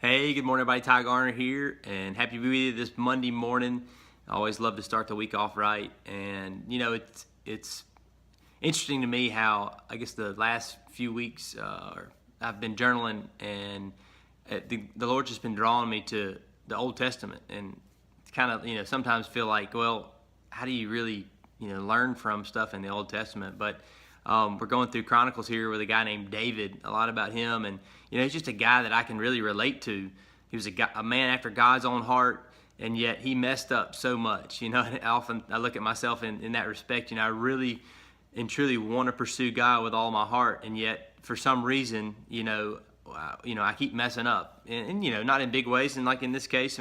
Hey, good morning, everybody. Ty Garner here, and happy to be with you this Monday morning. I always love to start the week off right, and it's interesting to me how I guess the last few weeks I've been journaling, and the Lord's just been drawing me to the Old Testament, and kind of sometimes feel like, well, how do you really learn from stuff in the Old Testament? But we're going through Chronicles here with a guy named David, a lot about him, and he's just a guy that I can really relate to. He was a man after God's own heart, and yet he messed up so much. And I look at myself in that respect. I really and truly want to pursue God with all my heart, and yet for some reason, I keep messing up, and not in big ways. And like in this case,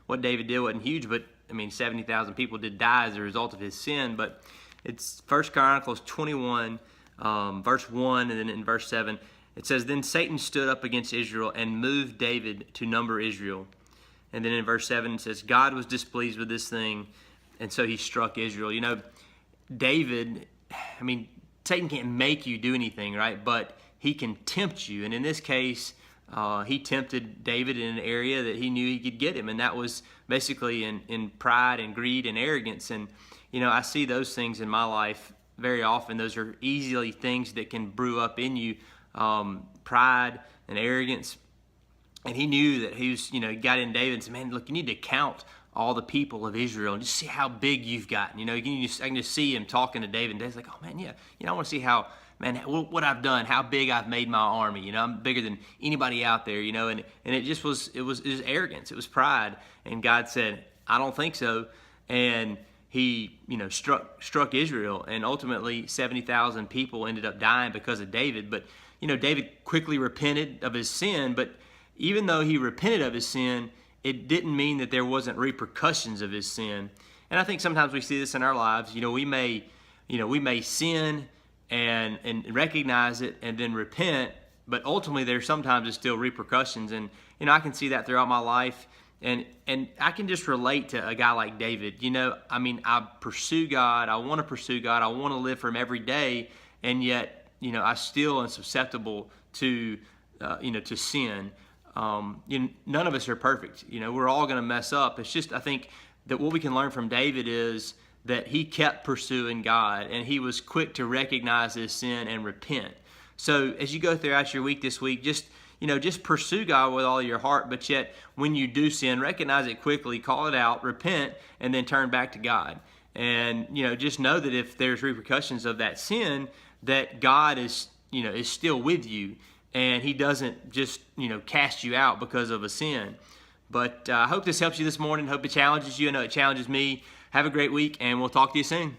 what David did wasn't huge, but 70,000 people did die as a result of his sin. But it's 1 Chronicles 21, verse 1, and then in verse 7, it says, "Then Satan stood up against Israel and moved David to number Israel." And then in verse 7, it says, "God was displeased with this thing, and so he struck Israel." David, Satan can't make you do anything, right? But he can tempt you. And in this case, he tempted David in an area that he knew he could get him, and that was basically in pride and greed and arrogance. And I see those things in my life very often. Those are easily things that can brew up in you, pride and arrogance. And he knew that he got in David and said, "Man, look, you need to count all the people of Israel and just see how big you've gotten." I can just see him talking to David, and David's like, "Oh man, yeah, I want to see how, man, what I've done, how big I've made my army. I'm bigger than anybody out there, and it just was arrogance, it was pride." And God said, "I don't think so." And he, struck Israel, and ultimately 70,000 people ended up dying because of David. But David quickly repented of his sin. But even though he repented of his sin, it didn't mean that there wasn't repercussions of his sin. And I think sometimes we see this in our lives. We may sin and recognize it and then repent, but ultimately there sometimes is still repercussions. And I can see that throughout my life, and I can just relate to a guy like David. I pursue God, I want to pursue God, I want to live for him every day, and yet I still am susceptible to sin. None of us are perfect. We're all going to mess up. It's just, I think that what we can learn from David is that he kept pursuing God, and he was quick to recognize his sin and repent. So as you go throughout your week this week, just pursue God with all your heart, but yet when you do sin, recognize it quickly, call it out, repent, and then turn back to God. And just know that if there's repercussions of that sin, that God is still with you, and he doesn't just cast you out because of a sin. But I hope this helps you this morning. Hope it challenges you. I know it challenges me. Have a great week, and we'll talk to you soon.